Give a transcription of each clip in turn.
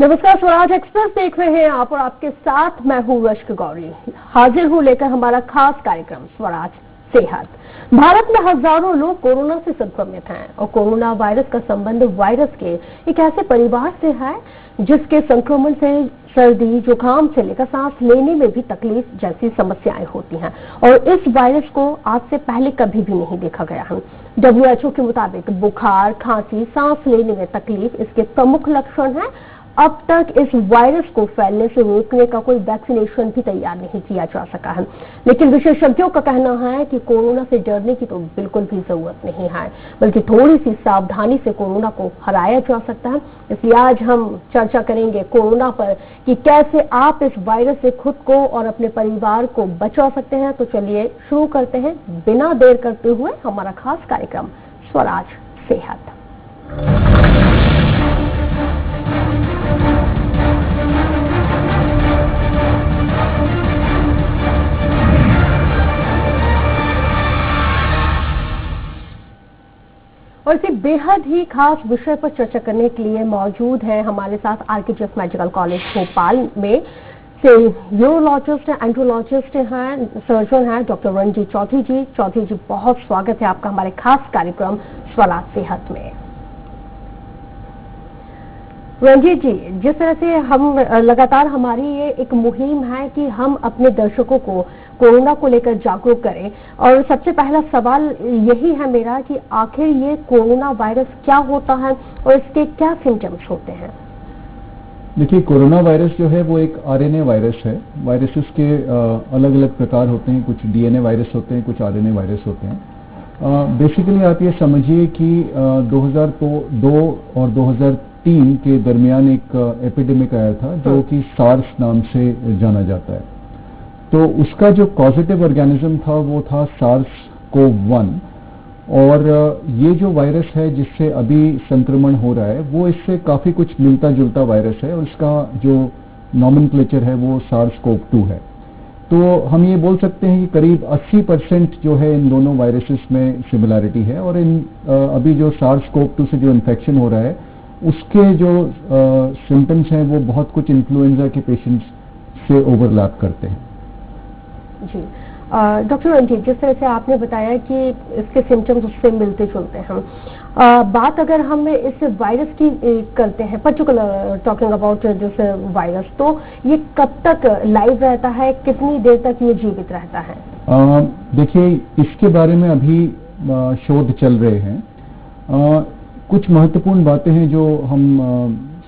नमस्कार, स्वराज एक्सप्रेस देख रहे हैं आप और आपके साथ मैं हूं रश्क गौरी। हाजिर हूं लेकर हमारा खास कार्यक्रम स्वराज सेहत। भारत में हजारों लोग कोरोना से संक्रमित हैं और कोरोना वायरस का संबंध वायरस के एक ऐसे परिवार से है जिसके संक्रमण से सर्दी जुकाम से लेकर सांस लेने में भी तकलीफ जैसी समस्याएं होती हैं और इस वायरस को आज से पहले कभी भी नहीं देखा गया है। WHO के मुताबिक बुखार, खांसी, सांस लेने में तकलीफ इसके प्रमुख लक्षण हैं। अब तक इस वायरस को फैलने से रोकने का कोई वैक्सीनेशन भी तैयार नहीं किया जा सका है, लेकिन विशेषज्ञों का कहना है कि कोरोना से डरने की तो बिल्कुल भी जरूरत नहीं है, बल्कि थोड़ी सी सावधानी से कोरोना को हराया जा सकता है। इसलिए आज हम चर्चा करेंगे कोरोना पर कि कैसे आप इस वायरस से खुद को और अपने परिवार को बचा सकते हैं। तो चलिए शुरू करते हैं बिना देर करते हुए हमारा खास कार्यक्रम स्वराज सेहत। और इसी बेहद ही खास विषय पर चर्चा करने के लिए मौजूद है हमारे साथ RKGF मेडिकल कॉलेज भोपाल में से यूरोलॉजिस्ट हैं, एंड्रोलॉजिस्ट हैं, सर्जन हैं डॉक्टर रणजीत चौधरी जी। चौधरी जी, बहुत स्वागत है आपका हमारे खास कार्यक्रम स्वराज सेहत में। रणजीत जी, जिस तरह से हम लगातार हमारी ये एक मुहिम है कि हम अपने दर्शकों को कोरोना को लेकर जागरूक करें, और सबसे पहला सवाल यही है मेरा कि आखिर ये कोरोना वायरस क्या होता है और इसके क्या सिम्टम्स होते हैं? देखिए, कोरोना वायरस जो है वो एक RNA वायरस है। वायरसेस के अलग अलग प्रकार होते हैं, कुछ DNA वायरस होते हैं, कुछ RNA वायरस होते हैं। बेसिकली आप ये समझिए कि 2002 और 2003 के दरमियान एक एपिडेमिक आया था जो कि सार्स नाम से जाना जाता है। तो उसका जो पॉजिटिव ऑर्गेनिज्म था वो था SARS-CoV-1, और ये जो वायरस है जिससे अभी संक्रमण हो रहा है वो इससे काफी कुछ मिलता जुलता वायरस है, और इसका जो नॉमेनक्लेचर है वो SARS-CoV-2 है। तो हम ये बोल सकते हैं कि करीब 80% जो है इन दोनों वायरसेस में सिमिलैरिटी है, और इन अभी जो SARS-CoV-2 से जो इन्फेक्शन हो रहा है उसके जो सिम्टम्स हैं वो बहुत कुछ इन्फ्लुएंजा के पेशेंट्स से ओवरलैप करते हैं। जी डॉक्टर रणजीत, जिस तरह से आपने बताया कि इसके सिम्टम्स उससे मिलते जुलते हैं, बात अगर हम इस वायरस की करते हैं, particular talking about this virus, तो ये कब तक लाइव रहता है, कितनी देर तक ये जीवित रहता है? देखिए, इसके बारे में अभी शोध चल रहे हैं। कुछ महत्वपूर्ण बातें हैं जो हम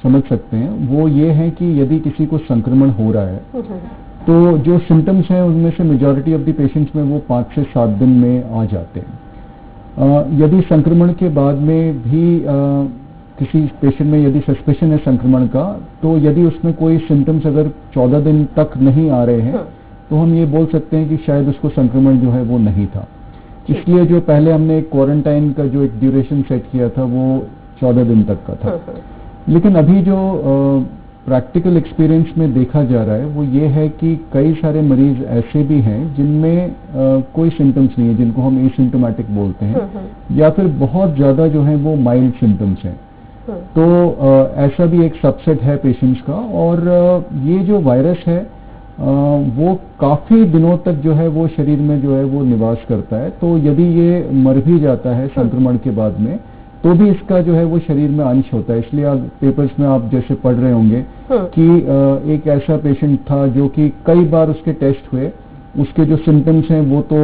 समझ सकते हैं, वो ये है कि यदि किसी को संक्रमण हो रहा है तो जो सिम्टम्स हैं उनमें से मेजॉरिटी ऑफ द पेशेंट्स में वो 5 से 7 दिन में आ जाते हैं। यदि संक्रमण के बाद में भी किसी पेशेंट में यदि सस्पेशन है संक्रमण का, तो यदि उसमें कोई सिम्टम्स अगर 14 दिन तक नहीं आ रहे हैं तो हम ये बोल सकते हैं कि शायद उसको संक्रमण जो है वो नहीं था। इसलिए जो पहले हमने क्वारंटाइन का जो एक ड्यूरेशन सेट किया था वो 14 दिन तक का था। लेकिन अभी जो प्रैक्टिकल एक्सपीरियंस में देखा जा रहा है वो ये है कि कई सारे मरीज ऐसे भी हैं जिनमें कोई सिम्टम्स नहीं है, जिनको हम एसिम्टोमेटिक बोलते हैं, या फिर बहुत ज्यादा जो है वो माइल्ड सिम्टम्स हैं। तो ऐसा भी एक सबसेट है पेशेंट्स का, और ये जो वायरस है वो काफी दिनों तक जो है वो शरीर में जो है वो निवास करता है। तो यदि ये मर भी जाता है संक्रमण के बाद में तो भी इसका जो है वो शरीर में अंश होता है। इसलिए आप पेपर्स में आप जैसे पढ़ रहे होंगे कि एक ऐसा पेशेंट था जो कि कई बार उसके टेस्ट हुए, उसके जो सिम्टम्स हैं वो तो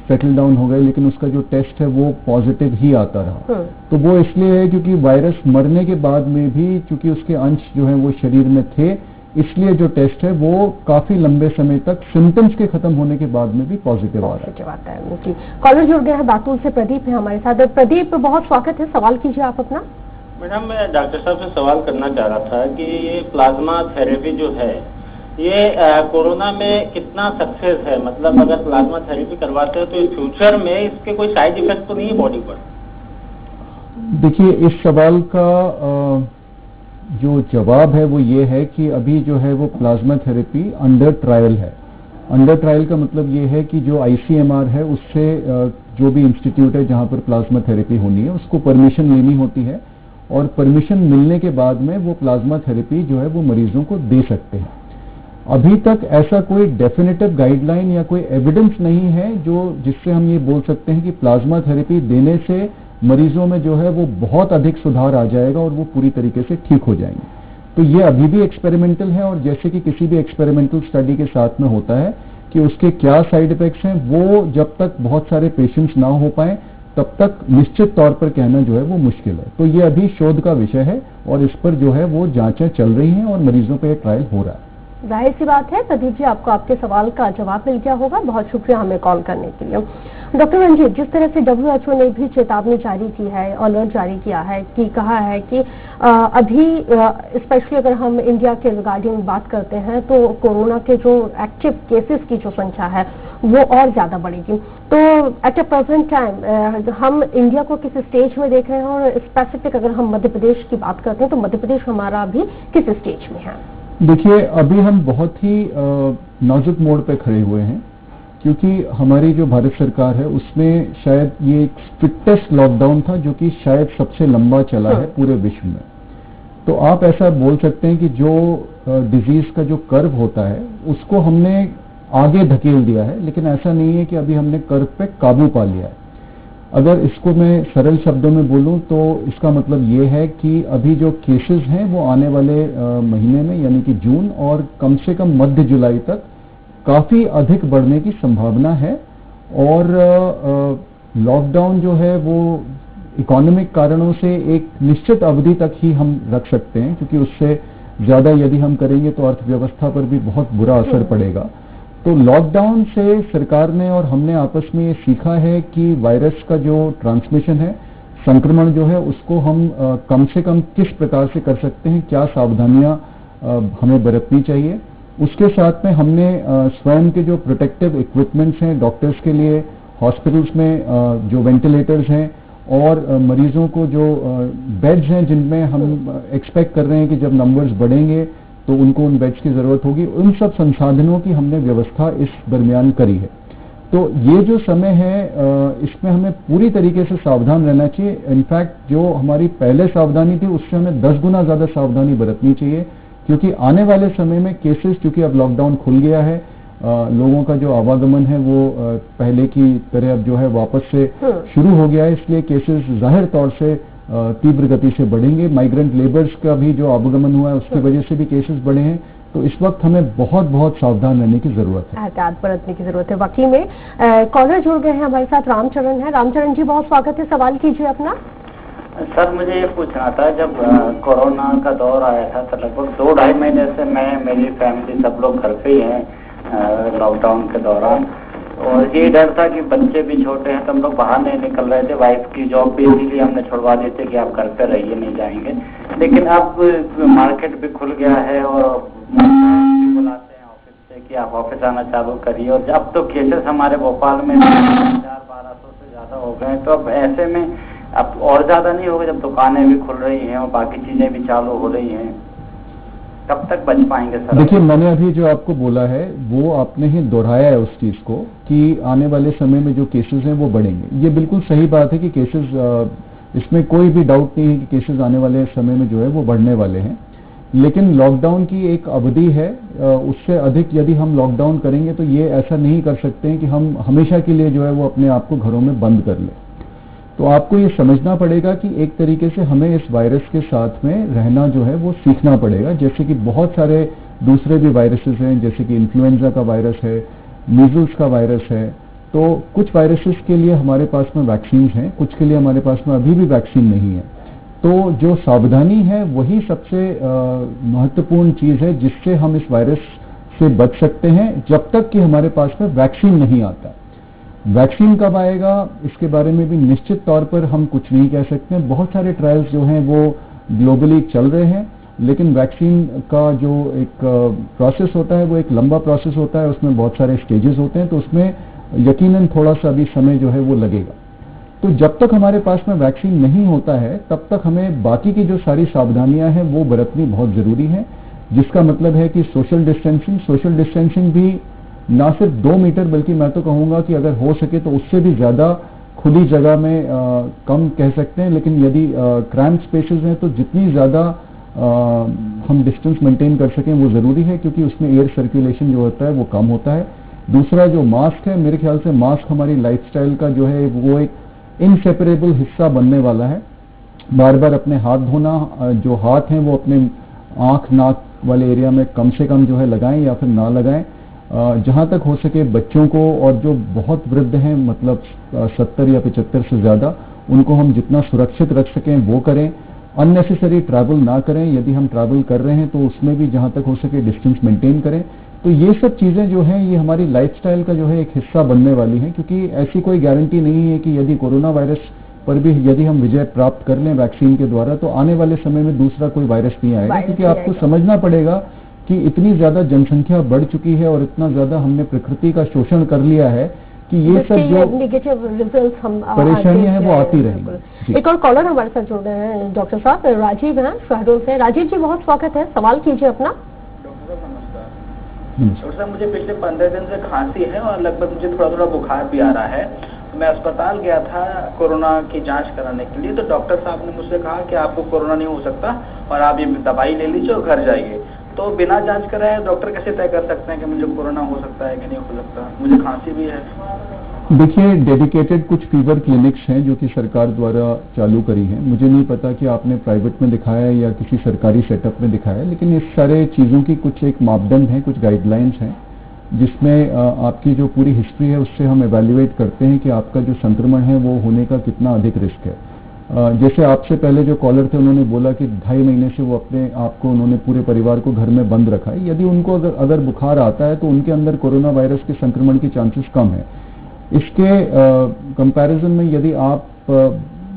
सेटल डाउन हो गए, लेकिन उसका जो टेस्ट है वो पॉजिटिव ही आता रहा। तो वो इसलिए है क्योंकि वायरस मरने के बाद में भी चूंकि उसके अंश जो है वो शरीर में थे, इसलिए जो टेस्ट है वो काफी लंबे समय तक सिम्टम्स के खत्म होने के बाद में भी पॉजिटिव आ रहा है। कॉलर जुड़ गए हैं बातूल से, प्रदीप है हमारे साथ। प्रदीप, बहुत स्वागत है, सवाल कीजिए आप अपना। मैडम, मैं डॉक्टर साहब से सवाल करना चाह रहा था कि ये प्लाज्मा थेरेपी जो है ये कोरोना में कितना सक्सेस है, मतलब अगर प्लाज्मा थेरेपी करवाते हैं तो फ्यूचर में इसके कोई साइड इफेक्ट तो नहीं है बॉडी पर? देखिए, इस सवाल का जो जवाब है वो ये है कि अभी जो है वो प्लाज्मा थेरेपी अंडर ट्रायल है। अंडर ट्रायल का मतलब ये है कि जो ICMR है उससे जो भी इंस्टीट्यूट है जहां पर प्लाज्मा थेरेपी होनी है उसको परमिशन लेनी होती है, और परमिशन मिलने के बाद में वो प्लाज्मा थेरेपी जो है वो मरीजों को दे सकते हैं। अभी तक ऐसा कोई डेफिनेटिव गाइडलाइन या कोई एविडेंस नहीं है जो जिससे हम ये बोल सकते हैं कि प्लाज्मा थेरेपी देने से मरीजों में जो है वो बहुत अधिक सुधार आ जाएगा और वो पूरी तरीके से ठीक हो जाएंगे। तो ये अभी भी एक्सपेरिमेंटल है, और जैसे कि किसी भी एक्सपेरिमेंटल स्टडी के साथ में होता है कि उसके क्या साइड इफेक्ट्स हैं, वो जब तक बहुत सारे पेशेंट्स ना हो पाए तब तक निश्चित तौर पर कहना जो है वो मुश्किल है। तो ये अभी शोध का विषय है और इस पर जो है वो जांचें चल रही हैं और मरीजों पर ट्रायल हो रहा है। जाहिर सी बात है प्रदीप जी, आपको आपके सवाल का जवाब मिल गया होगा। बहुत शुक्रिया हमें कॉल करने के लिए। डॉक्टर रंजीत, जिस तरह से WHO ने भी चेतावनी जारी की है, अलर्ट जारी किया है कि कहा है कि अभी स्पेशली अगर हम इंडिया के रिगार्डिंग बात करते हैं तो कोरोना के जो एक्टिव केसेस की जो संख्या है वो और ज्यादा बढ़ेगी। तो एट अ प्रेजेंट टाइम हम इंडिया को किस स्टेज में देख रहे हैं, और स्पेसिफिक अगर हम मध्य प्रदेश की बात करते हैं तो मध्य प्रदेश हमारा अभी किस स्टेज में है? देखिए, अभी हम बहुत ही नाजुक मोड़ पे खड़े हुए हैं, क्योंकि हमारी जो भारत सरकार है उसमें शायद ये एक स्ट्रिक्टेस्ट लॉकडाउन था जो कि शायद सबसे लंबा चला है पूरे विश्व में। तो आप ऐसा बोल सकते हैं कि जो डिजीज का जो कर्व होता है उसको हमने आगे धकेल दिया है, लेकिन ऐसा नहीं है कि अभी हमने कर्व पे काबू पा लिया है। अगर इसको मैं सरल शब्दों में बोलूं तो इसका मतलब ये है कि अभी जो केसेस हैं वो आने वाले महीने में यानी कि जून और कम से कम मध्य जुलाई तक काफी अधिक बढ़ने की संभावना है। और लॉकडाउन जो है वो इकोनॉमिक कारणों से एक निश्चित अवधि तक ही हम रख सकते हैं, क्योंकि उससे ज्यादा यदि हम करेंगे तो अर्थव्यवस्था पर भी बहुत बुरा असर पड़ेगा। तो लॉकडाउन से सरकार ने और हमने आपस में ये सीखा है कि वायरस का जो ट्रांसमिशन है, संक्रमण जो है, उसको हम कम से कम किस प्रकार से कर सकते हैं, क्या सावधानियां हमें बरतनी चाहिए। उसके साथ में हमने स्वयं के जो प्रोटेक्टिव इक्विपमेंट्स हैं डॉक्टर्स के लिए, हॉस्पिटल्स में जो वेंटिलेटर्स हैं और मरीजों को जो बेड्स हैं जिनमें हम एक्सपेक्ट कर रहे हैं कि जब नंबर्स बढ़ेंगे तो उनको उन बेड्स की जरूरत होगी, उन सब संसाधनों की हमने व्यवस्था इस दरमियान करी है। तो ये जो समय है इसमें हमें पूरी तरीके से सावधान रहना चाहिए। इनफैक्ट जो हमारी पहले सावधानी थी उससे हमें 10 गुना ज्यादा सावधानी बरतनी चाहिए, क्योंकि आने वाले समय में केसेस, क्योंकि अब लॉकडाउन खुल गया है, लोगों का जो आवागमन है वो पहले की तरह अब जो है वापस से शुरू हो गया है, इसलिए केसेस जाहिर तौर से तीव्र गति से बढ़ेंगे। माइग्रेंट लेबर्स का भी जो आवागमन हुआ है उसकी वजह से भी केसेस बढ़े हैं। तो इस वक्त हमें बहुत बहुत सावधान रहने की जरूरत है, एहतियात बरतने की जरूरत है। वाकई में कॉलर जुड़ गए हैं हमारे साथ, रामचरण है। रामचरण जी, बहुत स्वागत है, सवाल कीजिए अपना। सर, मुझे ये पूछना था, जब कोरोना का दौर आया था तो लगभग 2-2.5 महीने से मैं, मेरी फैमिली, सब लोग घर पे ही हैं लॉकडाउन के दौरान। और ये डर था कि बच्चे भी छोटे हैं तो हम लोग बाहर नहीं निकल रहे थे। वाइफ की जॉब भी इसीलिए हमने छुड़वा दी थी कि आप घर पे रहिए, नहीं जाएंगे। लेकिन अब मार्केट भी खुल गया है और भी बुलाते हैं ऑफिस से कि आप ऑफिस आना चालू करिए। और अब तो केसेस हमारे भोपाल में 1000-1200 से ज्यादा हो गए। तो अब ऐसे में अब और ज्यादा नहीं होगा, जब दुकानें भी खुल रही हैं और बाकी चीजें भी चालू हो रही हैं, कब तक बच पाएंगे सर? देखिए, मैंने अभी जो आपको बोला है वो आपने ही दोहराया है उस चीज को कि आने वाले समय में जो केसेस हैं वो बढ़ेंगे। ये बिल्कुल सही बात है कि केसेस, इसमें कोई भी डाउट नहीं है कि केसेस आने वाले समय में जो है वो बढ़ने वाले हैं। लेकिन लॉकडाउन की एक अवधि है, उससे अधिक यदि हम लॉकडाउन करेंगे तो ये ऐसा नहीं कर सकते हैं कि हम हमेशा के लिए जो है वो अपने आप को घरों में बंद कर लें। तो आपको ये समझना पड़ेगा कि एक तरीके से हमें इस वायरस के साथ में रहना जो है वो सीखना पड़ेगा। जैसे कि बहुत सारे दूसरे भी वायरसेस हैं, जैसे कि इन्फ्लुएंजा का वायरस है, मीजल्स का वायरस है। तो कुछ वायरसेस के लिए हमारे पास में वैक्सीन हैं, कुछ के लिए हमारे पास में अभी भी वैक्सीन नहीं है। तो जो सावधानी है वही सबसे महत्वपूर्ण चीज है जिससे हम इस वायरस से बच सकते हैं, जब तक कि हमारे पास में वैक्सीन नहीं आता। वैक्सीन कब आएगा इसके बारे में भी निश्चित तौर पर हम कुछ नहीं कह सकते। बहुत सारे ट्रायल्स जो हैं वो ग्लोबली चल रहे हैं, लेकिन वैक्सीन का जो एक प्रोसेस होता है वो एक लंबा प्रोसेस होता है, उसमें बहुत सारे स्टेजेस होते हैं, तो उसमें यकीनन थोड़ा सा अभी समय जो है वो लगेगा। तो जब तक हमारे पास में वैक्सीन नहीं होता है तब तक हमें बाकी की जो सारी सावधानियां हैं वो बरतनी बहुत जरूरी है, जिसका मतलब है कि सोशल डिस्टेंसिंग भी ना सिर्फ 2 मीटर बल्कि मैं तो कहूंगा कि अगर हो सके तो उससे भी ज्यादा खुली जगह में कम कह सकते हैं, लेकिन यदि क्रैम्प स्पेसेस हैं तो जितनी ज़्यादा हम डिस्टेंस मेंटेन कर सकें वो ज़रूरी है, क्योंकि उसमें एयर सर्कुलेशन जो होता है वो कम होता है। दूसरा जो मास्क है, मेरे ख्याल से मास्क हमारी लाइफस्टाइल का जो है वो एक इनसेपरेबल हिस्सा बनने वाला है। बार बार अपने हाथ धोना, जो हाथ हैं वो अपने आंख नाक वाले एरिया में कम से कम जो है लगाएं या फिर ना लगाएं। जहां तक हो सके बच्चों को और जो बहुत वृद्ध हैं, मतलब 70 या 75 से ज़्यादा, उनको हम जितना सुरक्षित रख सकें वो करें। अननेसेसरी ट्रैवल ना करें, यदि हम ट्रैवल कर रहे हैं तो उसमें भी जहां तक हो सके डिस्टेंस मेंटेन करें। तो ये सब चीज़ें जो हैं ये हमारी लाइफस्टाइल का जो है एक हिस्सा बनने वाली हैं, क्योंकि ऐसी कोई गारंटी नहीं है कि यदि कोरोना वायरस पर भी यदि हम विजय प्राप्त कर लें वैक्सीन के द्वारा तो आने वाले समय में दूसरा कोई वायरस नहीं आएगा, क्योंकि आपको समझना पड़ेगा कि इतनी ज्यादा जनसंख्या बढ़ चुकी है और इतना ज्यादा हमने प्रकृति का शोषण कर लिया है कि ये सब जो नेगेटिव रिजल्ट हम परेशानियां हैं वो आती रहेंगी। एक और कॉलर हमारे साथ जुड़ रहे हैं डॉक्टर साहब, राजीव हैं शहडोल से। राजीव जी बहुत स्वागत है, सवाल कीजिए अपना। डॉक्टर साहब नमस्कार। डॉक्टर साहब मुझे पिछले 15 दिन से खांसी है और लगभग मुझे थोड़ा थोड़ा बुखार भी आ रहा है। मैं अस्पताल गया था कोरोना की जांच कराने के लिए, तो डॉक्टर साहब ने मुझसे कहा कि आपको कोरोना नहीं हो सकता और आप ये दवाई ले लीजिए और घर जाइए। तो बिना जांच कराए डॉक्टर कैसे तय कर सकते हैं कि मुझे कोरोना हो सकता है कि नहीं हो सकता? मुझे खांसी भी है। देखिए, डेडिकेटेड कुछ फीवर क्लिनिक्स हैं जो कि सरकार द्वारा चालू करी हैं। मुझे नहीं पता कि आपने प्राइवेट में दिखाया है या किसी सरकारी सेटअप में दिखाया है, लेकिन इस सारे चीज़ों की कुछ एक मापदंड है, कुछ गाइडलाइंस हैं जिसमें आपकी जो पूरी हिस्ट्री है उससे हम एवेल्युएट करते हैं कि आपका जो संक्रमण है वो होने का कितना अधिक रिस्क है। जैसे आपसे पहले जो कॉलर थे उन्होंने बोला कि 2.5 महीने से वो अपने आप को, उन्होंने पूरे परिवार को घर में बंद रखा है। यदि उनको अगर बुखार आता है तो उनके अंदर कोरोना वायरस के संक्रमण के चांसेस कम है। इसके कंपैरिजन में यदि आप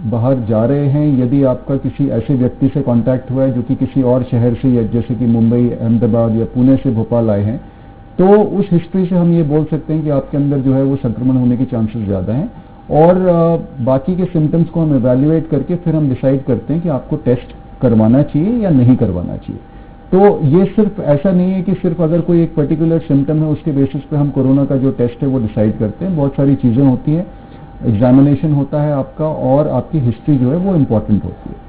बाहर जा रहे हैं, यदि आपका किसी ऐसे व्यक्ति से कांटेक्ट हुआ है जो कि किसी और शहर से, या जैसे कि मुंबई, अहमदाबाद या पुणे से भोपाल आए हैं, तो उस हिस्ट्री से हम ये बोल सकते हैं कि आपके अंदर जो है वो संक्रमण होने के चांसेस ज़्यादा हैं। और बाकी के सिम्टम्स को हम एवेल्युएट करके फिर हम डिसाइड करते हैं कि आपको टेस्ट करवाना चाहिए या नहीं करवाना चाहिए। तो ये सिर्फ ऐसा नहीं है कि सिर्फ अगर कोई एक पर्टिकुलर सिम्टम है उसके बेसिस पे हम कोरोना का जो टेस्ट है वो डिसाइड करते हैं। बहुत सारी चीज़ें होती हैं, एग्जामिनेशन होता है आपका, और आपकी हिस्ट्री जो है वो इम्पॉर्टेंट होती है।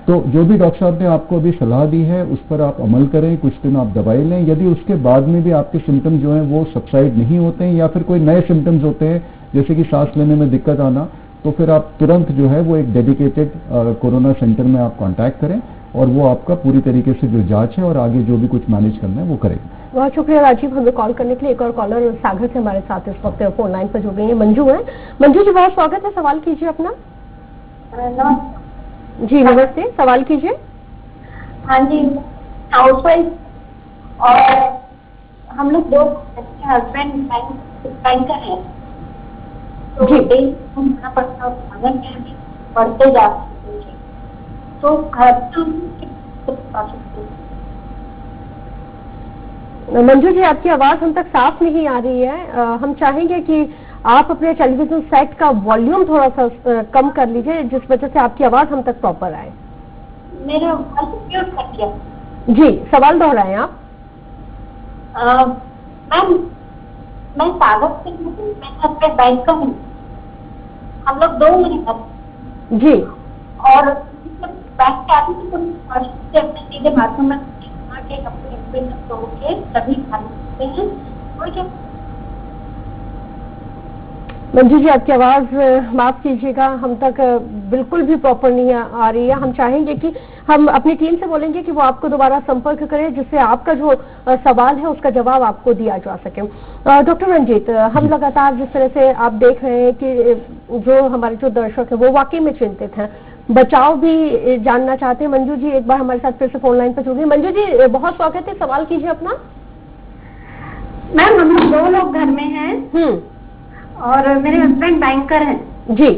तो जो भी डॉक्टर साहब ने आपको अभी सलाह दी है उस पर आप अमल करें, कुछ दिन आप दवाई लें। यदि उसके बाद में भी आपके सिम्टम जो हैं वो सबसाइड नहीं होते हैं या फिर कोई नए सिम्टम्स होते हैं जैसे कि सांस लेने में दिक्कत आना, तो फिर आप तुरंत जो है वो एक डेडिकेटेड कोरोना सेंटर में आप कांटेक्ट करें और वो आपका पूरी तरीके से जो जांच है और आगे जो भी कुछ मैनेज करना है वो करेंगे। बहुत शुक्रिया राजीव, हमें कॉल करने के लिए। एक और कॉलर सागर से हमारे साथ इस वक्त फोन लाइन पर जुड़ रही है, मंजू है। मंजू जी बहुत स्वागत है, सवाल कीजिए अपना। जी नमस्ते, सवाल कीजिए। हाँ जी, हाउसवाइफ और हम लोग दो हस्बैंड बैंकर हैं, तो होना पड़ता है, पढ़ते जाते हैं, तो घर मंजू जी आपकी आवाज हम तक साफ नहीं आ रही है। हम चाहेंगे कि आप अपने टेलीविजन सेट का वॉल्यूम थोड़ा सा कम कर लीजिए जिस वजह से आपकी आवाज हम तक प्रॉपर आए। मेरा म्यूट कर दिया। जी सवाल दोहराएं आप। मैम मैं सागर से हूँ, मैं अपने बैंक का हूँ, हम लोग 2 महीने जी, और बैंक के आते थे अपने सीधे बाथरूम में कपड़े धो के तभी खा सकते हैं। और क्या मंजू जी आपकी आवाज माफ कीजिएगा हम तक बिल्कुल भी प्रॉपर नहीं आ रही है। हम चाहेंगे कि हम अपनी टीम से बोलेंगे कि वो आपको दोबारा संपर्क करें जिससे आपका जो सवाल है उसका जवाब आपको दिया जा सके। डॉक्टर रंजीत, हम लगातार जिस तरह से आप देख रहे हैं कि जो हमारे जो दर्शक है वो वाकई में चिंतित हैं, बचाव भी जानना चाहते हैं। मंजू जी एक बार हमारे साथ फिर से फोन लाइन पर जुड़ गई। मंजू जी बहुत स्वागत है, सवाल कीजिए अपना। मैम हम लोग 2 लोग घर में हैं और मेरे हस्बैंड बैंकर हैं। जी,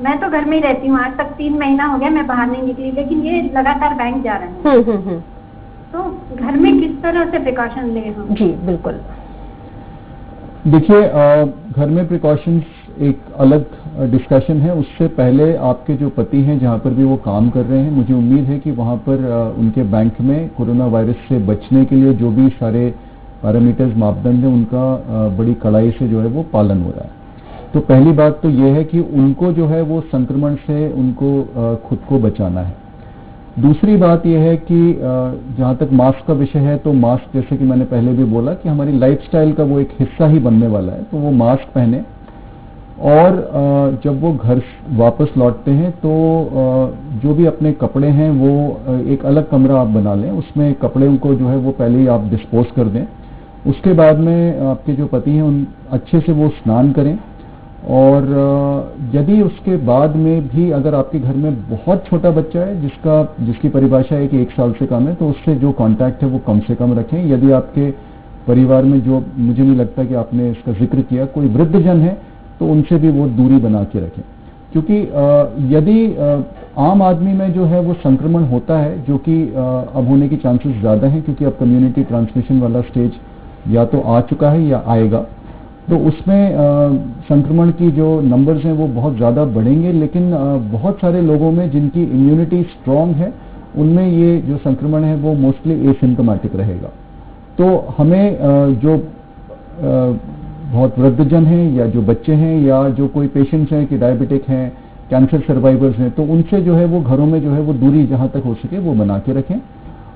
मैं तो घर में ही रहती हूँ, आज तक 3 महीना हो गया मैं बाहर नहीं निकली, लेकिन ये लगातार बैंक जा रहे हैं। तो घर में किस तरह से प्रिकॉशन लें हम? जी बिल्कुल, देखिए घर में प्रिकॉशंस एक अलग डिस्कशन है। उससे पहले आपके जो पति हैं जहां पर भी वो काम कर रहे हैं, मुझे उम्मीद है कि वहां पर उनके बैंक में कोरोना वायरस से बचने के लिए जो भी सारे पैरामीटर्स मापदंड है उनका बड़ी कड़ाई से जो है वो पालन हो रहा है। तो पहली बात तो यह है कि उनको जो है वो संक्रमण से उनको खुद को बचाना है। दूसरी बात यह है कि जहां तक मास्क का विषय है, तो मास्क जैसे कि मैंने पहले भी बोला कि हमारी लाइफस्टाइल का वो एक हिस्सा ही बनने वाला है, तो वो मास्क पहने। और जब वो घर वापस लौटते हैं तो जो भी अपने कपड़े हैं वो एक अलग कमरा आप बना लें, उसमें कपड़े को जो है वो पहले ही आप डिस्पोज कर दें। उसके बाद में आपके जो पति हैं उन अच्छे से वो स्नान करें। और यदि उसके बाद में भी अगर आपके घर में बहुत छोटा बच्चा है जिसकी परिभाषा है कि 1 साल से कम है, तो उससे जो कांटेक्ट है वो कम से कम रखें। यदि आपके परिवार में, जो मुझे नहीं लगता कि आपने इसका जिक्र किया, कोई वृद्धजन है तो उनसे भी वो दूरी बना के रखें। क्योंकि यदि आम आदमी में जो है वो संक्रमण होता है, जो कि अब होने की चांसेस ज्यादा हैं, क्योंकि अब कम्युनिटी ट्रांसमिशन वाला स्टेज या तो आ चुका है या आएगा, तो उसमें संक्रमण की जो नंबर्स हैं वो बहुत ज़्यादा बढ़ेंगे। लेकिन बहुत सारे लोगों में जिनकी इम्यूनिटी स्ट्रांग है, उनमें ये जो संक्रमण है वो मोस्टली एसिम्टोमेटिक रहेगा। तो हमें जो बहुत वृद्धजन हैं या जो बच्चे हैं या जो कोई पेशेंट्स हैं कि डायबिटिक हैं, कैंसर सर्वाइवर्स हैं, तो उनसे जो है वो घरों में जो है वो दूरी जहाँ तक हो सके वो बना के रखें।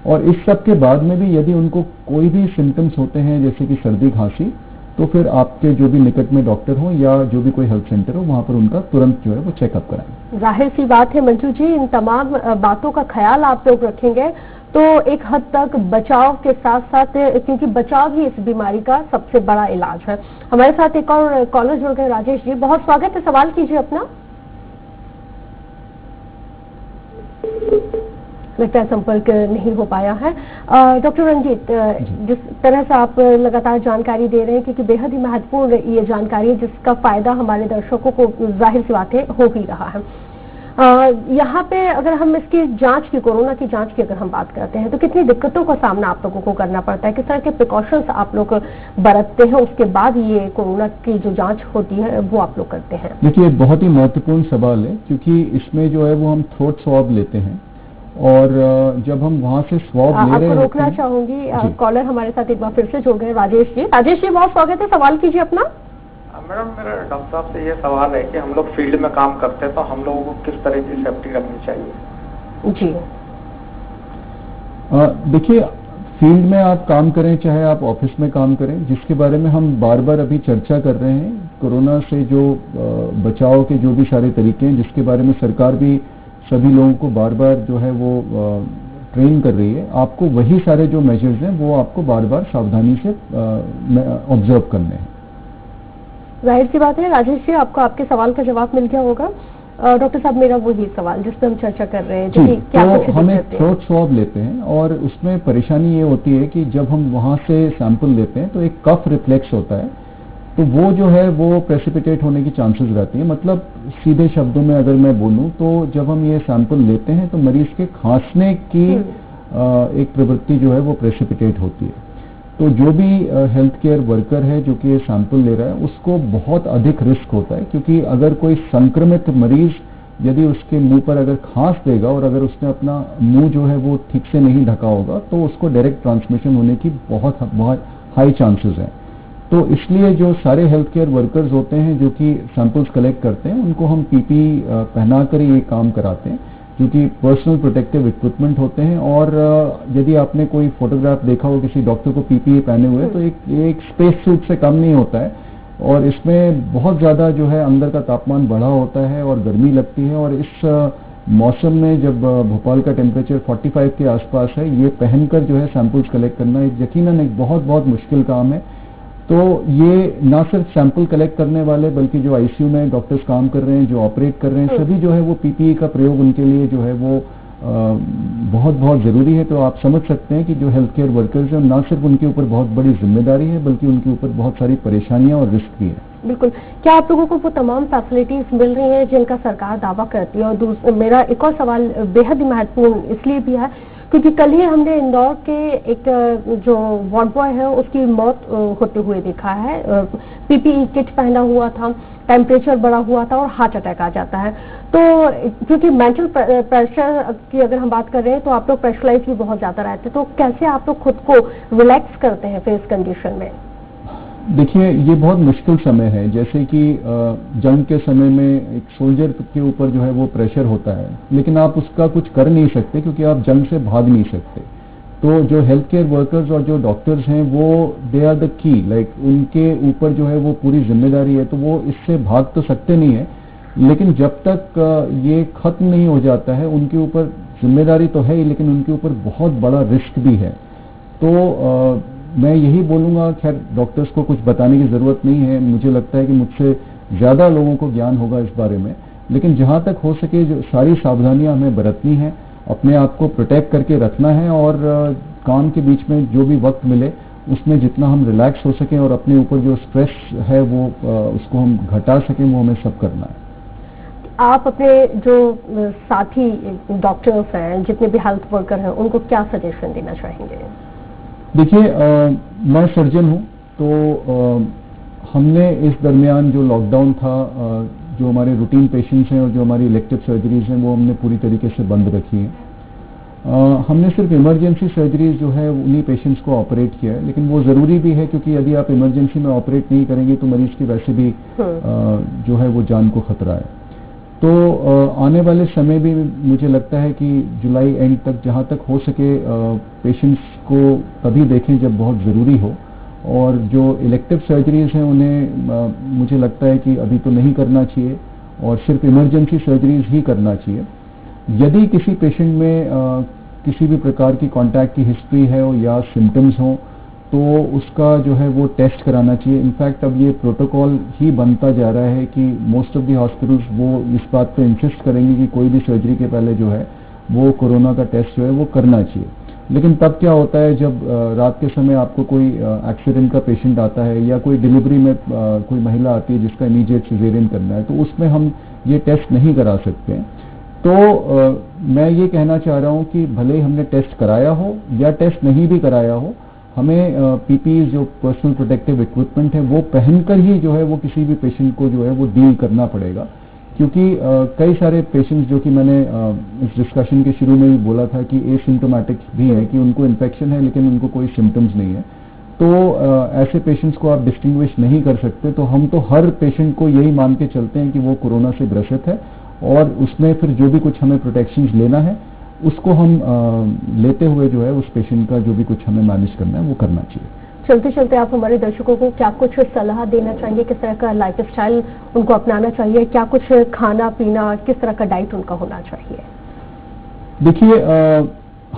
और इस सब के बाद में भी यदि उनको कोई भी सिम्टम्स होते हैं जैसे कि सर्दी खांसी, तो फिर आपके जो भी निकट में डॉक्टर हो या जो भी कोई हेल्थ सेंटर हो, वहां पर उनका तुरंत जो है वो चेकअप कराएं। जाहिर सी बात है मंजू जी, इन तमाम बातों का ख्याल आप लोग रखेंगे तो एक हद तक बचाव के साथ साथ, क्योंकि बचाव ही इस बीमारी का सबसे बड़ा इलाज है। हमारे साथ एक और कॉलर जुड़ गए, राजेश जी, बहुत स्वागत है, सवाल कीजिए अपना। लगता है संपर्क नहीं हो पाया है। डॉक्टर रंजीत, जिस तरह से आप लगातार जानकारी दे रहे हैं, क्योंकि बेहद ही महत्वपूर्ण ये जानकारी है जिसका फायदा हमारे दर्शकों को जाहिर सी बात है हो ही रहा है। यहाँ पे अगर हम इसकी जांच की, कोरोना की जांच की अगर हम बात करते हैं, तो कितनी दिक्कतों का सामना आप लोगों को करना पड़ता है, किस तरह के प्रिकॉशंस आप लोग बरतते हैं, उसके बाद ये कोरोना की जो जांच होती है वो आप लोग करते हैं? देखिए, बहुत ही महत्वपूर्ण सवाल है, क्योंकि इसमें जो है वो हम थ्रोट स्वैब लेते हैं और जब हम वहां से स्वैब ले रहे हैं, आपको रोकना चाहूंगी, कॉलर हमारे साथ एक बार फिर से जुड़ गए, राजेश जी। राजेश जी, बहुत स्वागत है, सवाल कीजिए अपना। मैडम, मेरा डॉक्टर साहब से ये सवाल है कि हम लोग फील्ड में काम करते हैं तो हम लोगों को किस तरह की सेफ्टी रखनी चाहिए? जी, देखिए, फील्ड में आप काम करें चाहे आप ऑफिस में काम करें, जिसके बारे में हम बार बार अभी चर्चा कर रहे हैं, कोरोना से जो बचाव के जो भी सारे तरीके हैं, जिसके बारे में सरकार भी सभी लोगों को बार बार जो है वो ट्रेन कर रही है, आपको वही सारे जो मेजर्स हैं वो आपको बार बार सावधानी से ऑब्जर्व करने हैं। जाहिर सी बात है राजेश जी, आपको आपके सवाल का जवाब मिल गया होगा। डॉक्टर साहब, मेरा वही सवाल जिस पर हम चर्चा कर रहे हैं, जी, तो हम एक थ्रोट स्वैब लेते हैं और उसमें परेशानी ये होती है कि जब हम वहां से सैंपल लेते हैं तो एक कफ रिफ्लेक्स होता है, तो वो जो है वो प्रेसिपिटेट होने की चांसेस रहती है। मतलब सीधे शब्दों में अगर मैं बोलूं तो जब हम ये सैंपल लेते हैं तो मरीज के खांसने की एक प्रवृत्ति जो है वो प्रेसिपिटेट होती है। तो जो भी हेल्थ केयर वर्कर है जो कि ये सैंपल ले रहा है, उसको बहुत अधिक रिस्क होता है, क्योंकि अगर कोई संक्रमित मरीज यदि उसके मुंह पर अगर खांस देगा और अगर उसने अपना मुंह जो है वो ठीक से नहीं ढका होगा, तो उसको डायरेक्ट ट्रांसमिशन होने की बहुत हाई चांसेस हैं। तो इसलिए जो सारे हेल्थ केयर वर्कर्स होते हैं जो कि सैंपल्स कलेक्ट करते हैं, उनको हम पीपी पहना कर ये काम कराते हैं, जो कि पर्सनल प्रोटेक्टिव इक्विपमेंट होते हैं। और यदि आपने कोई फोटोग्राफ देखा हो किसी डॉक्टर को पीपीई पहने हुए, तो एक स्पेस सूट से कम नहीं होता है और इसमें बहुत ज्यादा जो है अंदर का तापमान बढ़ा होता है और गर्मी लगती है। और इस मौसम में जब भोपाल का टेम्परेचर 45 के आसपास है, ये पहनकर जो है सैंपल्स कलेक्ट करना यकीनन एक बहुत बहुत मुश्किल काम है। तो ये ना सिर्फ सैंपल कलेक्ट करने वाले, बल्कि जो आईसीयू में डॉक्टर्स काम कर रहे हैं, जो ऑपरेट कर रहे हैं, सभी जो है वो पीपीई का प्रयोग उनके लिए जो है वो बहुत बहुत जरूरी है। तो आप समझ सकते हैं कि जो हेल्थ केयर वर्कर्स हैं, ना सिर्फ उनके ऊपर बहुत बड़ी जिम्मेदारी है, बल्कि उनके ऊपर बहुत सारी परेशानियां और रिस्क भी है। बिल्कुल। क्या आप लोगों को वो तमाम फैसिलिटीज मिल रही हैं जिनका सरकार दावा करती है? और मेरा एक और सवाल बेहद ही महत्वपूर्ण इसलिए भी है क्योंकि कल ही हमने इंदौर के एक जो वार्ड बॉय है उसकी मौत होते हुए देखा है। पीपीई किट पहना हुआ था, टेम्परेचर बढ़ा हुआ था और हार्ट अटैक आ जाता है। तो क्योंकि मेंटल प्रेशर की अगर हम बात कर रहे हैं तो आप लोग प्रेशराइज भी बहुत ज्यादा रहते हैं, तो कैसे आप लोग खुद को रिलैक्स करते हैं फिर इस कंडीशन में? देखिए, ये बहुत मुश्किल समय है। जैसे कि जंग के समय में एक सोल्जर के ऊपर जो है वो प्रेशर होता है, लेकिन आप उसका कुछ कर नहीं सकते क्योंकि आप जंग से भाग नहीं सकते। तो जो हेल्थ केयर वर्कर्स और जो डॉक्टर्स हैं वो they are the key, like उनके ऊपर जो है वो पूरी जिम्मेदारी है। तो वो इससे भाग तो सकते नहीं है, लेकिन जब तक ये खत्म नहीं हो जाता है उनके ऊपर जिम्मेदारी तो है ही, लेकिन उनके ऊपर बहुत बड़ा रिस्क भी है। तो मैं यही बोलूंगा, खैर डॉक्टर्स को कुछ बताने की जरूरत नहीं है, मुझे लगता है कि मुझसे ज्यादा लोगों को ज्ञान होगा इस बारे में। लेकिन जहां तक हो सके जो सारी सावधानियां हमें बरतनी है, अपने आप को प्रोटेक्ट करके रखना है, और काम के बीच में जो भी वक्त मिले उसमें जितना हम रिलैक्स हो सकें और अपने ऊपर जो स्ट्रेस है वो उसको हम घटा सकें, वो हमें सब करना है। आप अपने जो साथी डॉक्टर्स हैं, जितने भी हेल्थ वर्कर हैं, उनको क्या सजेशन देना चाहेंगे? देखिए, मैं सर्जन हूं, तो हमने इस दरमियान जो लॉकडाउन था, जो हमारे रूटीन पेशेंट्स हैं और जो हमारी इलेक्टिव सर्जरीज हैं वो हमने पूरी तरीके से बंद रखी हैं। हमने सिर्फ इमरजेंसी सर्जरीज जो है उन्हीं पेशेंट्स को ऑपरेट किया है, लेकिन वो ज़रूरी भी है क्योंकि यदि आप इमरजेंसी में ऑपरेट नहीं करेंगे तो मरीज की वैसे भी जो है वो जान को खतरा है। तो आने वाले समय भी मुझे लगता है कि जुलाई एंड तक जहां तक हो सके पेशेंट्स को तभी देखें जब बहुत ज़रूरी हो, और जो इलेक्टिव सर्जरीज हैं उन्हें मुझे लगता है कि अभी तो नहीं करना चाहिए और सिर्फ इमरजेंसी सर्जरीज ही करना चाहिए। यदि किसी पेशेंट में किसी भी प्रकार की कॉन्टैक्ट की हिस्ट्री है या सिम्टम्स हों तो उसका जो है वो टेस्ट कराना चाहिए। इनफैक्ट अब ये प्रोटोकॉल ही बनता जा रहा है कि मोस्ट ऑफ द हॉस्पिटल्स वो इस बात पे इंसिस्ट करेंगे कि कोई भी सर्जरी के पहले जो है वो कोरोना का टेस्ट जो है वो करना चाहिए। लेकिन तब क्या होता है, जब रात के समय आपको कोई एक्सीडेंट का पेशेंट आता है या कोई डिलीवरी में कोई महिला आती है जिसका इमीडिएट सिजेरियन करना है, तो उसमें हम ये टेस्ट नहीं करा सकते हैं। तो मैं ये कहना चाह रहा हूं कि भले ही हमने टेस्ट कराया हो या टेस्ट नहीं भी कराया हो, हमें पीपीई जो पर्सनल प्रोटेक्टिव इक्विपमेंट है वो पहनकर ही जो है वो किसी भी पेशेंट को जो है वो डील करना पड़ेगा। क्योंकि कई सारे पेशेंट्स, जो कि मैंने इस डिस्कशन के शुरू में ही बोला था कि एसिम्टोमेटिक भी है, कि उनको इन्फेक्शन है लेकिन उनको कोई सिम्टम्स नहीं है, तो ऐसे पेशेंट्स को आप डिस्टिंग्विश नहीं कर सकते। तो हम तो हर पेशेंट को यही मान के चलते हैं कि वो कोरोना से ग्रसित है, और उसमें फिर जो भी कुछ हमें प्रोटेक्शन लेना है उसको हम लेते हुए जो है उस पेशेंट का जो भी कुछ हमें मैनेज करना है वो करना चाहिए। चलते चलते आप हमारे दर्शकों को क्या कुछ सलाह देना चाहेंगे? किस तरह का लाइफस्टाइल उनको अपनाना चाहिए? क्या कुछ खाना पीना, किस तरह का डाइट उनका होना चाहिए? देखिए,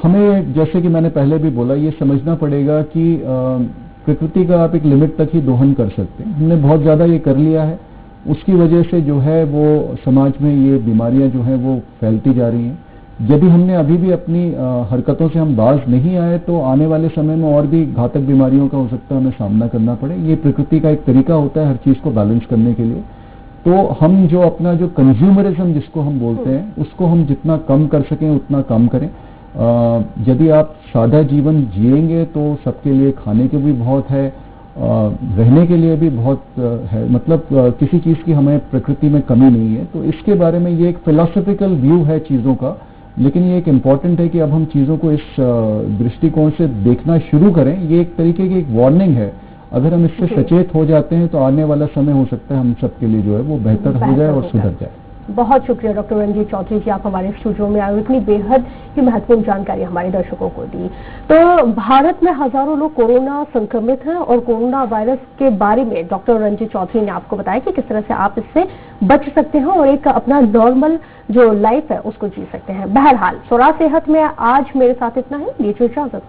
हमें जैसे कि मैंने पहले भी बोला, ये समझना पड़ेगा कि प्रकृति का आप एक लिमिट तक ही दोहन कर सकते हैं। हमने बहुत ज्यादा ये कर लिया है, उसकी वजह से जो है वो समाज में ये बीमारियां जो है वो फैलती जा रही हैं। यदि हमने अभी भी अपनी हरकतों से हम बाज नहीं आए तो आने वाले समय में और भी घातक बीमारियों का हो सकता है हमें सामना करना पड़े। ये प्रकृति का एक तरीका होता है हर चीज को बैलेंस करने के लिए। तो हम जो अपना जो कंज्यूमरिज्म जिसको हम बोलते हैं उसको हम जितना कम कर सकें उतना कम करें। यदि आप सादा जीवन जिएंगे तो सबके लिए खाने के भी बहुत है, रहने के लिए भी बहुत है, मतलब किसी चीज की हमें प्रकृति में कमी नहीं है। तो इसके बारे में ये एक फिलोसॉफिकल व्यू है चीजों का, लेकिन ये एक इम्पॉर्टेंट है कि अब हम चीजों को इस दृष्टिकोण से देखना शुरू करें। ये एक तरीके की एक वार्निंग है। अगर हम इससे सचेत हो जाते हैं तो आने वाला समय हो सकता है हम सबके लिए जो है वो बेहतर हो जाए और सुधर जाए। बहुत शुक्रिया डॉक्टर रंजीत चौधरी जी, आप हमारे स्टूडियो में आए, इतनी बेहद ही महत्वपूर्ण जानकारी हमारे दर्शकों को दी। तो भारत में हजारों लोग कोरोना संक्रमित हैं और कोरोना वायरस के बारे में डॉक्टर रंजीत चौधरी ने आपको बताया कि किस तरह से आप इससे बच सकते हैं और एक अपना नॉर्मल जो लाइफ है उसको जी सकते हैं। बहरहाल स्वराज सेहत में आज मेरे साथ इतना ही, लीजिए इजाजत।